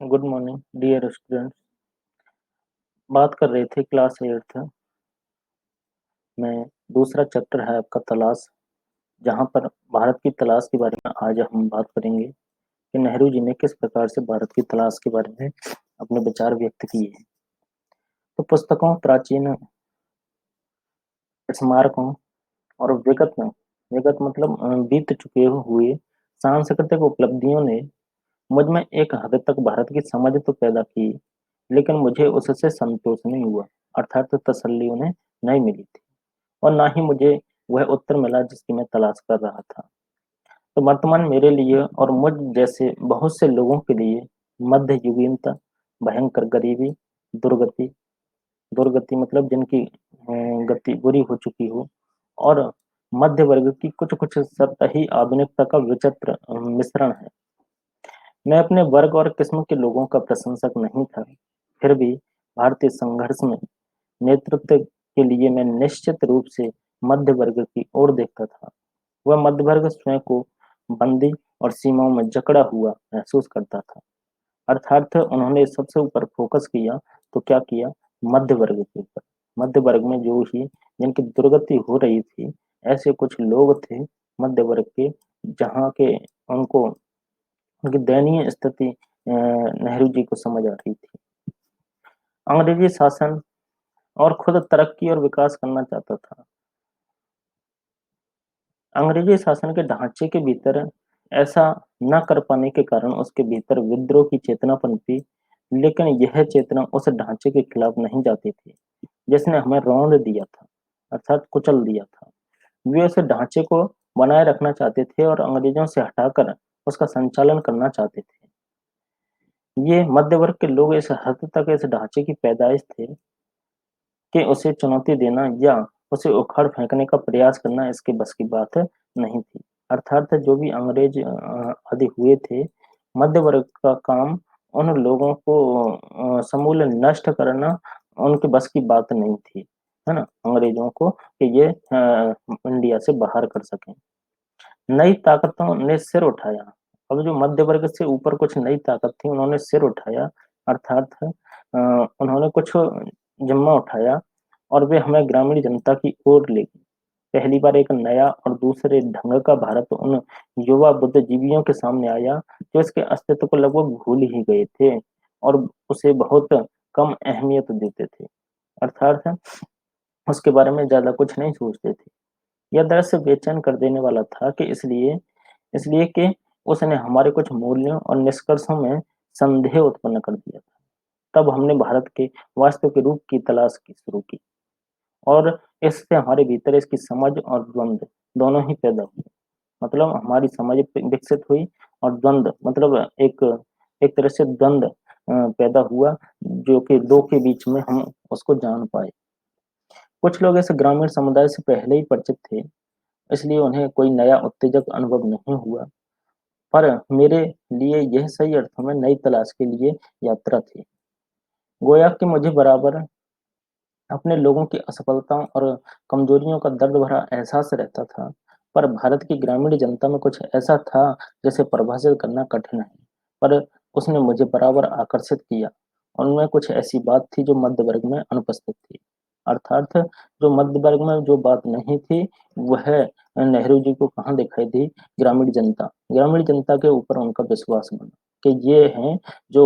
Good morning dear students. बात कर रहे थे क्लास 8th में। दूसरा चैप्टर है आपका तलाश, जहां पर भारत की तलाश के बारे में आज हम बात करेंगे कि नेहरू जी ने किस प्रकार से भारत की तलाश के बारे में अपने विचार व्यक्त किए हैं। तो पुस्तकों, प्राचीन स्मारकों और विगत मतलब बीत चुके हुए सांस्कृतिक उपलब्धियों ने मुझ में एक हद तक भारत की समझ तो पैदा की, लेकिन मुझे उससे संतोष नहीं हुआ, अर्थात तसल्ली उन्हें नहीं मिली थी। और ना ही मुझे वह उत्तर मिला जिसकी मैं तलाश कर रहा था। तो वर्तमान मेरे लिए और मुझ जैसे बहुत से लोगों के लिए मध्ययुगीनता, भयंकर गरीबी, दुर्गति दुर्गति मतलब जिनकी गति बुरी हो चुकी हो, और मध्य वर्ग की कुछ कुछ सतही आधुनिकता का विचित्र मिश्रण है। मैं अपने वर्ग और किस्म के लोगों का प्रशंसक नहीं था, फिर भी भारतीय संघर्ष में नेतृत्व के लिए मैं निश्चित रूप से मध्य वर्ग की ओर देखता था। वह मध्य वर्ग स्वयं को बंदी और सीमाओं में जकड़ा हुआ महसूस करता था। अर्थात उन्होंने सबसे ऊपर फोकस किया तो क्या किया? मध्य वर्ग के ऊपर। मध्य वर्ग में जो ही जिनकी दुर्गति हो रही थी, ऐसे कुछ लोग थे मध्य वर्ग के, जहाँ के उनको उनकी दयनीय स्थिति नेहरू जी को समझ आ रही थी। अंग्रेजी शासन और खुद तरक्की और विकास करना चाहता था। अंग्रेजी शासन के ढांचे के भीतर ऐसा न कर पाने के कारण उसके भीतर विद्रोह की चेतना पनपी, लेकिन यह चेतना उस ढांचे के खिलाफ नहीं जाती थी जिसने हमें रौंद दिया था, अर्थात कुचल दिया था। वे उस ढांचे को बनाए रखना चाहते थे और अंग्रेजों से हटाकर उसका संचालन करना चाहते थे। ये मध्य वर्ग के लोग इस हद तक इस ढांचे की पैदाइश थे कि उसे चुनौती देना या उसे उखाड़ फेंकने का प्रयास करना इसके बस की बात नहीं थी। अर्थात जो भी अंग्रेज आदि हुए थे, मध्य वर्ग का काम उन लोगों को समूल नष्ट करना उनके बस की बात नहीं थी, है ना? अंग्रेजों को कि ये इंडिया से बाहर कर सकें। नई ताकतों ने सिर उठाया। अब जो मध्य वर्ग से ऊपर कुछ नई ताकत थी, उन्होंने सिर उठाया, अर्थात उन्होंने कुछ जिम्मा उठाया और वे हमें ग्रामीण जनता की ओर ले गए। पहली बार एक नया और दूसरे ढंग का भारत उन युवा बुद्धिजीवियों के सामने आया जो इसके अस्तित्व को लगभग भूल ही गए थे और उसे बहुत कम अहमियत देते थे। अर्थात उसके बारे में ज्यादा कुछ नहीं सोचते थे। यह दृश्य बेचैन कर देने वाला था कि इसलिए इसलिए कि उसने हमारे कुछ मूल्यों और निष्कर्षों में संदेह उत्पन्न कर दिया था। तब हमने भारत के वास्तव के रूप की तलाश की शुरू की और इससे हमारे भीतर इसकी समझ और द्वंद दोनों ही पैदा हुए। मतलब हमारी समझ विकसित हुई और द्वंद मतलब एक एक तरह से द्वंद पैदा हुआ, जो कि दो के बीच में हम उसको जान पाए। कुछ लोग इस ग्रामीण समुदाय से पहले ही परिचित थे, इसलिए उन्हें कोई नया उत्तेजक अनुभव नहीं हुआ। पर मेरे लिए यह सही अर्थों में नई तलाश के लिए यात्रा थी। गोया कि मुझे बराबर अपने लोगों की असफलताओं और कमजोरियों का दर्द भरा एहसास रहता था, पर भारत की ग्रामीण जनता में कुछ ऐसा था जिसे परिभाषित करना कठिन है, पर उसने मुझे बराबर आकर्षित किया। उनमें कुछ ऐसी बात थी जो मध्य वर्ग में अनुपस्थित थी। अर्थात जो मध्य वर्ग में जो बात नहीं थी, वह नेहरू जी को कहाँ दिखाई दी? ग्रामीण जनता के ऊपर उनका विश्वास बना कि ये हैं जो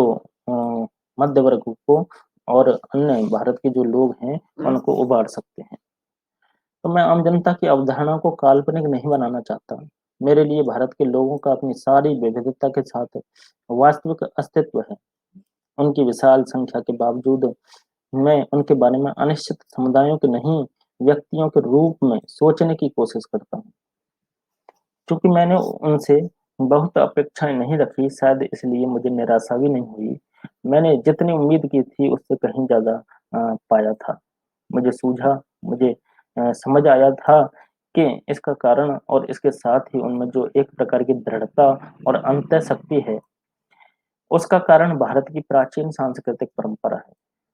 मध्य वर्ग को और अन्य भारत के जो लोग हैं उनको उबार सकते हैं। तो मैं आम जनता की अवधारणा को काल्पनिक नहीं बनाना चाहता। मेरे लिए भारत के लोगों का अपनी सारी विविधता के साथ वास्तविक अस्तित्व है। उनकी विशाल संख्या के बावजूद मैं उनके बारे में अनिश्चित समुदायों के नहीं, व्यक्तियों के रूप में सोचने की कोशिश करता हूँ। चूँकि मैंने उनसे बहुत अपेक्षाएँ नहीं रखी, शायद इसलिए मुझे निराशा भी नहीं हुई। मैंने जितनी उम्मीद की थी उससे कहीं ज़्यादा पाया था। मुझे समझ आया था कि इसका कारण और इसके साथ ही उनमें जो एक प्रकार की दृढ़ता और अंतःशक्ति है, उसका कारण भारत की प्राचीन सांस्कृतिक परंपरा है,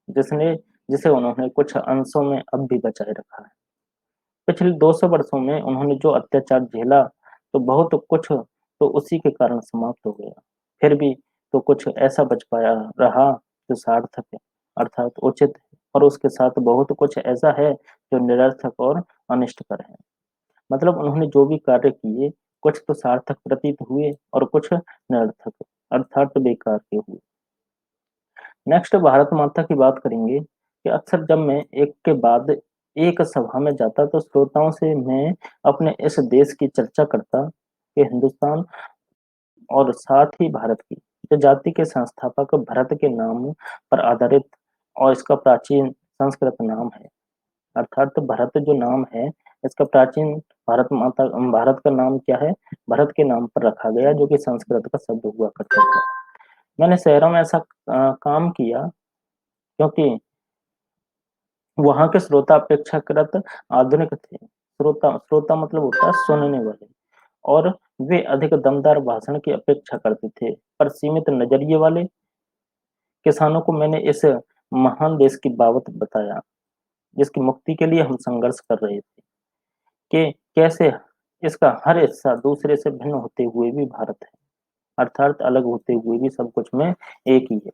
जिसने जिसे उन्होंने कुछ अंशों में अब भी बचाए रखा है। पिछले 200 वर्षों में उन्होंने जो अत्याचार झेला, तो बहुत कुछ तो उसी के कारण समाप्त हो गया। फिर भी तो कुछ ऐसा बच पाया रहा जो सार्थक है, अर्थात उचित है, और उसके साथ बहुत कुछ ऐसा है जो निरर्थक और अनिष्टकर है। मतलब उन्होंने जो भी कार्य किए, कुछ तो सार्थक प्रतीत हुए और कुछ निरर्थक, अर्थात बेकार के हुए। नेक्स्ट भारत माता की बात करेंगे कि अक्सर जब मैं एक के बाद एक सभा में जाता तो श्रोताओं से मैं अपने इस देश की चर्चा करता कि हिंदुस्तान और साथ ही भारत की जो जाति के संस्थापक भरत के नाम पर आधारित और इसका प्राचीन संस्कृत नाम है, अर्थात भरत जो नाम है इसका प्राचीन भारत का नाम क्या है, भरत के नाम पर रखा गया जो कि संस्कृत का शब्द हुआ करता था। मैंने शहरों में ऐसा काम किया क्योंकि वहाँ के श्रोता अपेक्षाकृत आधुनिक थे। श्रोता श्रोता मतलब होता है सुनने वाले, और वे अधिक दमदार भाषण की अपेक्षा करते थे। पर सीमित नजरिए वाले किसानों को मैंने इस महान देश की बाबत बताया, जिसकी मुक्ति के लिए हम संघर्ष कर रहे थे, कि कैसे इसका हर हिस्सा दूसरे से भिन्न होते हुए भी भारत है, अर्थात अलग होते हुए भी सब कुछ में एक ही है।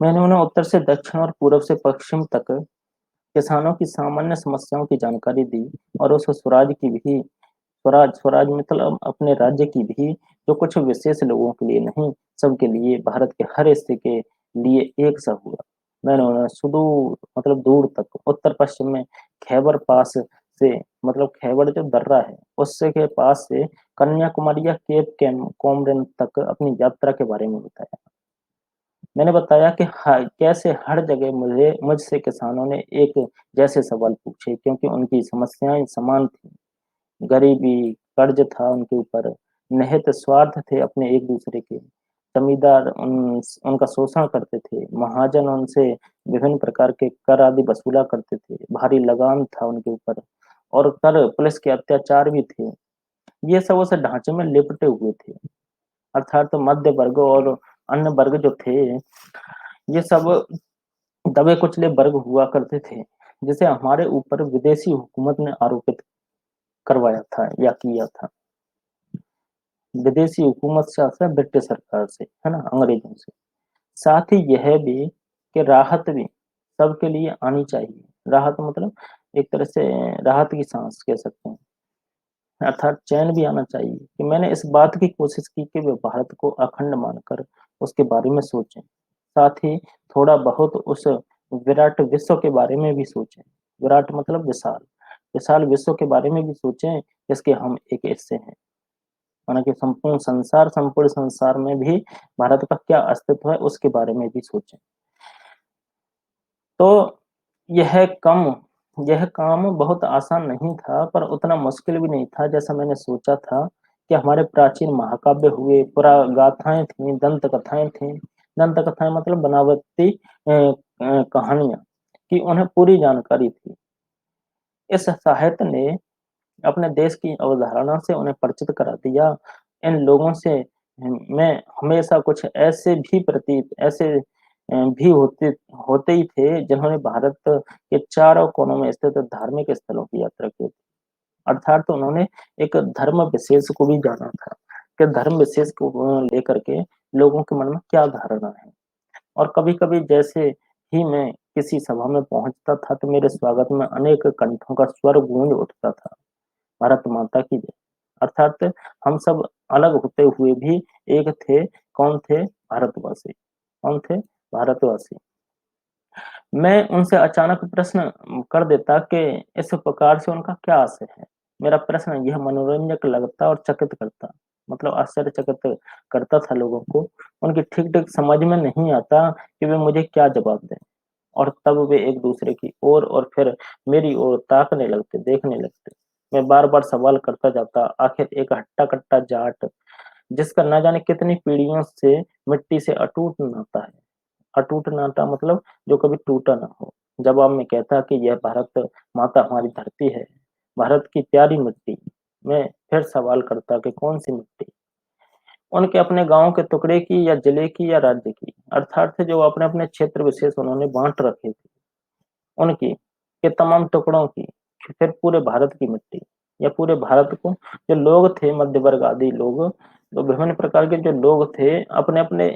मैंने उन्हें उत्तर से दक्षिण और पूर्व से पश्चिम तक किसानों की सामान्य समस्याओं की जानकारी दी, और उस स्वराज की भी, स्वराज स्वराज मतलब अपने राज्य की भी, जो कुछ विशेष लोगों के लिए नहीं, सबके लिए, भारत के हर हिस्से के लिए एक सा हुआ। मैंने उन्हें सुदूर मतलब दूर तक उत्तर पश्चिम में खैबर पास से, मतलब खैबर जो दर्रा है उससे के पास से कन्याकुमारी या केप कोमरिन तक अपनी यात्रा के बारे में बताया। मैंने बताया कि कैसे हर जगह मुझसे किसानों ने एक जैसे सवाल पूछे, क्योंकि उनकी समस्याएं समान थी। गरीबी, कर्ज था उनके ऊपर, निहित स्वार्थ थे अपने एक दूसरे के, जमींदार उनका शोषण करते थे, महाजन उनसे विभिन्न प्रकार के कर आदि वसूला करते थे, भारी लगान था उनके ऊपर, और कर पुलिस के अत्याचार भी थे। ये सब उस ढांचे में लिपटे हुए थे, अर्थात मध्य वर्ग और अन्य वर्ग जो थे, ये सब दबे कुचले वर्ग हुआ करते थे, जिसे हमारे ऊपर विदेशी हुकूमत ने आरोपित करवाया था या किया था। विदेशी हुकूमत से अर्थात ब्रिटिश सरकार से, है ना, अंग्रेजों से। साथ ही यह भी कि राहत भी सबके लिए आनी चाहिए। राहत मतलब एक तरह से राहत की सांस कह सकते हैं, अर्थात चैन भी आना चाहिए। कि मैंने इस बात की कोशिश की कि वे भारत को अखंड मानकर उसके बारे में सोचें, साथ ही थोड़ा बहुत उस विराट विश्व के बारे में भी सोचें। विराट मतलब विशाल, विशाल विश्व के बारे में भी सोचें, जिसके हम एक हिस्से हैं। माना कि संपूर्ण संसार में भी भारत का क्या अस्तित्व है उसके बारे में भी सोचें। तो यह कम यह काम बहुत आसान नहीं था, पर उतना मुश्किल भी नहीं था जैसा मैंने सोचा था। कि हमारे प्राचीन महाकाव्य हुए, पुरा गाथाएं थीं, दंत कथाएं थीं। दंत कथाएं मतलब बनावटी कहानियां, कि उन्हें पूरी जानकारी थी। इस साहित्य ने अपने देश की अवधारणा से उन्हें परिचित करा दिया। इन लोगों से मैं हमेशा कुछ ऐसे भी होते ही थे जिन्होंने भारत के चारों कोनों में स्थित धार्मिक स्थलों की यात्रा की थी। अर्थात तो उन्होंने एक धर्म विशेष को भी जाना था, कि धर्म विशेष को लेकर के लोगों के मन में क्या धारणा है। और कभी-कभी जैसे ही मैं किसी सभा में पहुंचता था तो मेरे स्वागत में अनेक कंठों का स्वर गूंज उठता था, भारत माता की जय। अर्थात हम सब अलग होते हुए भी एक थे। कौन थे? भारतवासी। कौन थे? भारतवासी। मैं उनसे अचानक प्रश्न कर देता कि इस प्रकार से उनका क्या आशय है। मेरा प्रश्न यह मनोरंजक लगता और चकित करता, मतलब आश्चर्यचकित करता था लोगों को। उनकी ठीक-ठीक समझ में नहीं आता कि वे मुझे क्या जवाब दें, और तब वे एक दूसरे की ओर और फिर मेरी ओर ताकने लगते, देखने लगते। मैं बार-बार सवाल करता जाता, आखिर एक हट्टा-कट्टा जाट, जिसका न जाने कितनी पीढ़ियों से मिट्टी से अटूट नाता है। अटूट नाता मतलब जो कभी टूटा ना हो। जवाब में कहता कि यह भारत माता हमारी धरती है, भारत की प्यारी मिट्टी। मैं फिर सवाल करता कि कौन-सी मिट्टी? उनके अपने गाँव के टुकड़े की या जिले की या राज्य की? अर्थात जो अपने-अपने क्षेत्र विशेष उन्होंने बाँट रखे थे। उनकी, के तमाम टुकड़ों की, फिर पूरे भारत की मिट्टी, या पूरे भारत को, जो लोग थे मध्य वर्ग आदि लोग, तो विभिन्न प्रकार के जो लोग थे, अपने-अपने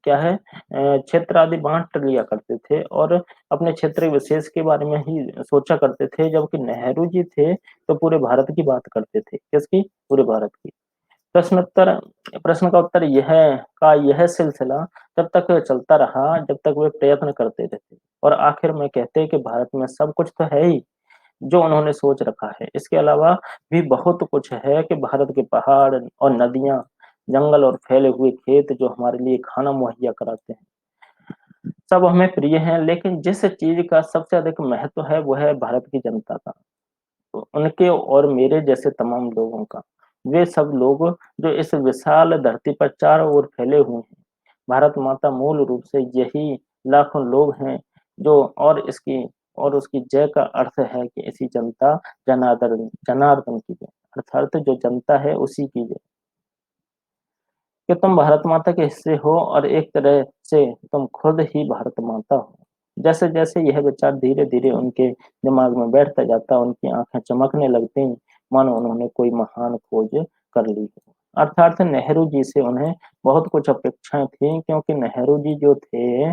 क्या है क्षेत्र आदि बाँट लिया करते थे और अपने क्षेत्र विशेष के बारे में ही सोचा करते थे, जबकि नेहरू जी थे, तो पूरे भारत की बात करते थे। किसकी? पूरे भारत की। प्रश्नोत्तर प्रश्न का उत्तर यह सिलसिला तब तक चलता रहा, जब तक वे प्रयत्न करते रहते और आखिर में कहते हैं कि भारत में सब कुछ तो है ही, जो उन्होंने सोच रखा है। इसके अलावा भी बहुत कुछ है कि भारत के पहाड़ और नदियाँ, जंगल और फैले हुए खेत जो हमारे लिए खाना मुहैया कराते हैं, सब हमें प्रिय हैं, लेकिन जिस चीज़ का सबसे अधिक महत्व है, वो है भारत की जनता का। तो उनके और मेरे जैसे तमाम लोगों का। वे सब लोग जो इस विशाल धरती पर चारों ओर फैले हुए हैं। भारत माता मूल रूप से यही लाखों लोग हैं जो और उसकी जय का अर्थ है कि इसी जनता जनार्दन जनार्दन की जय। अर्थात जो जनता है उसी की जय। कि तुम भारत माता के हिस्से हो और एक तरह से तुम खुद ही भारत माता हो। जैसे-जैसे यह विचार धीरे-धीरे उनके दिमाग में बैठता जाता, उनकी आँखें चमकने लगतीं, मानो उन्होंने कोई महान खोज कर ली हो। अर्थात नेहरू जी से उन्हें बहुत कुछ अपेक्षाएँ थीं क्योंकि नेहरू जी जो थे,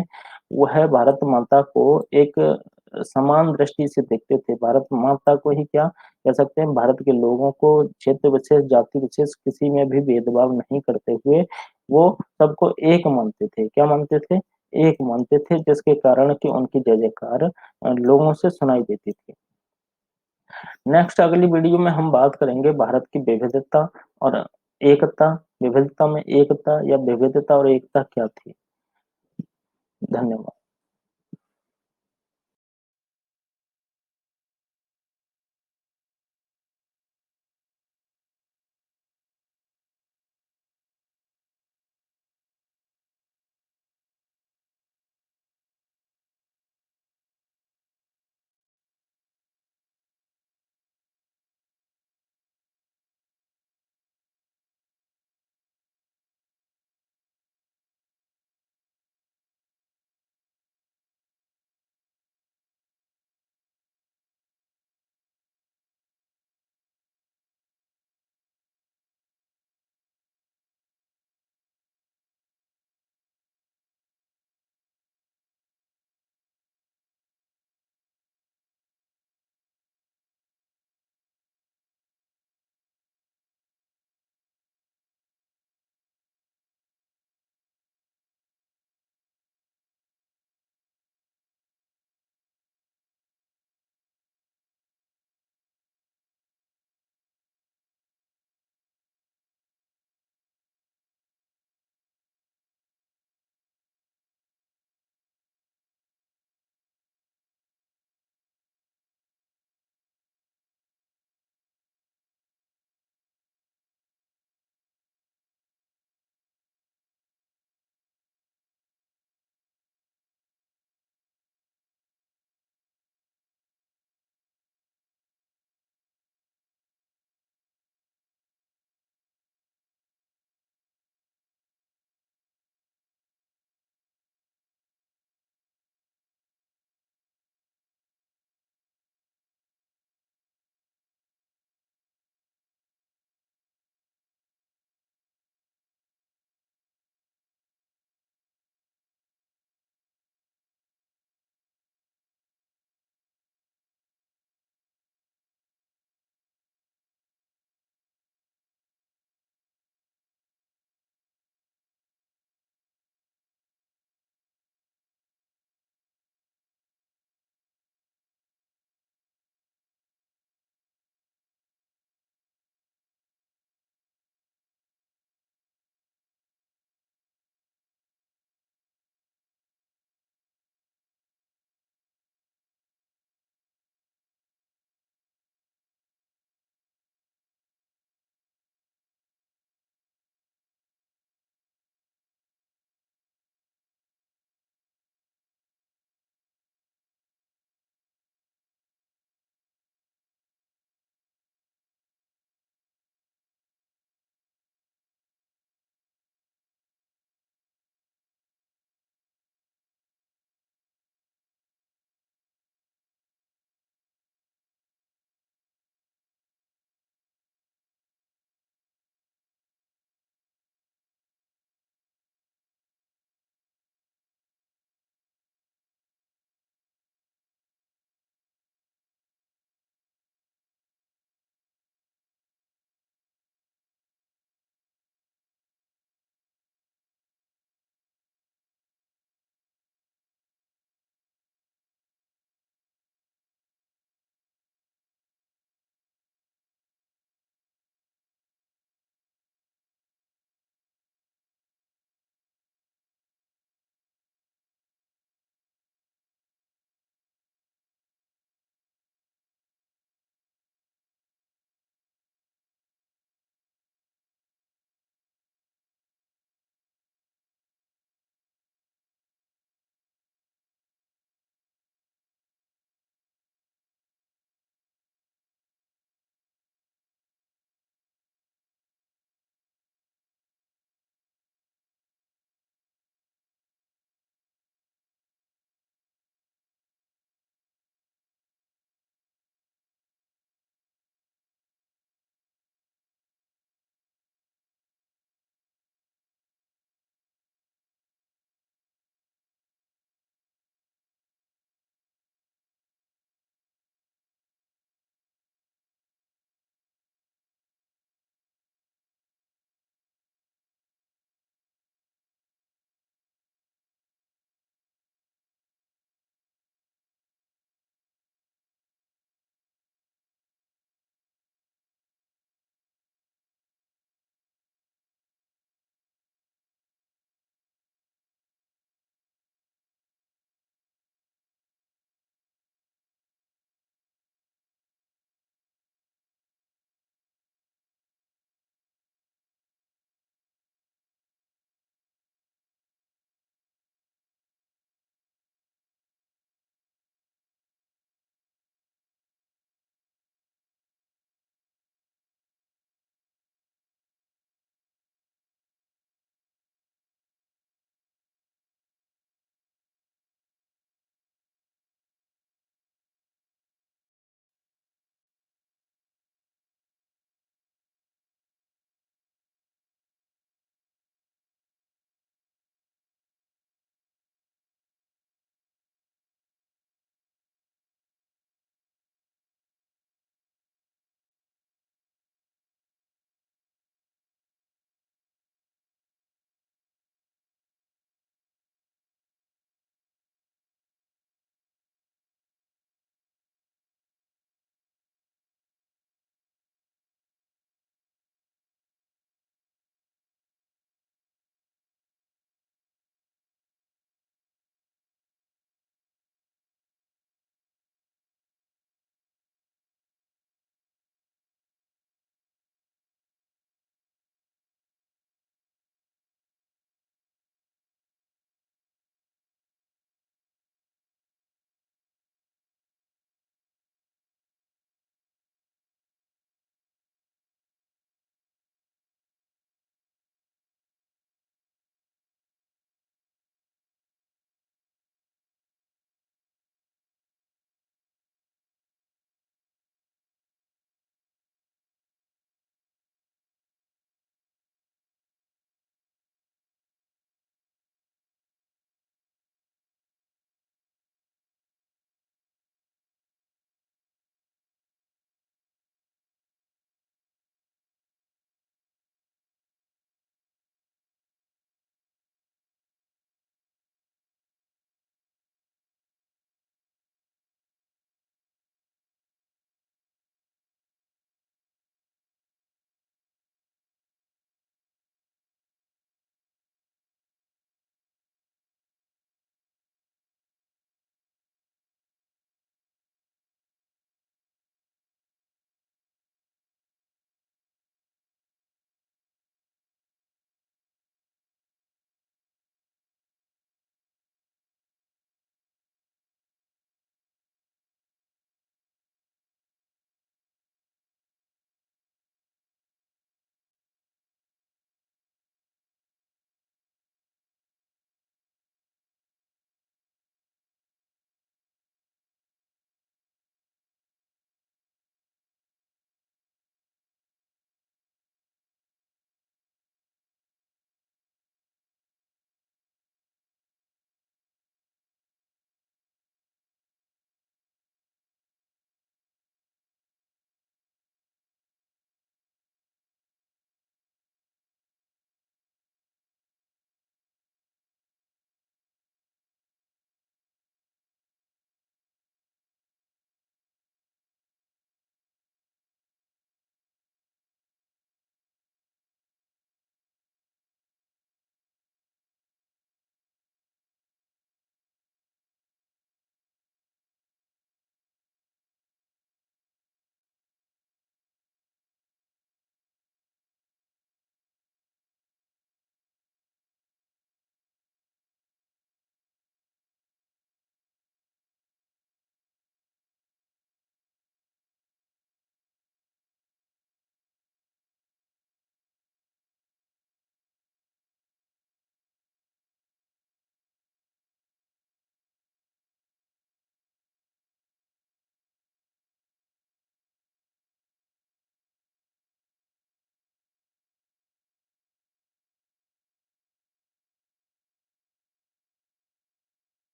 वह भारत माता को एक समान दृष्टि से देखते थे। भारत माता को ही क्या कह सकते हैं, भारत के लोगों को क्षेत्र विशेष, जाति विशेष किसी में भी भेदभाव नहीं करते हुए, वो सबको एक मानते थे। क्या मानते थे? एक मानते थे जिसके कारण कि उनकी जय-जयकार लोगों से सुनाई देती थी। नेक्स्ट अगली वीडियो में हम बात करेंगे भारत की विविधता और एकता, विविधता में एकता या विविधता और एकता क्या थी? धन्यवाद।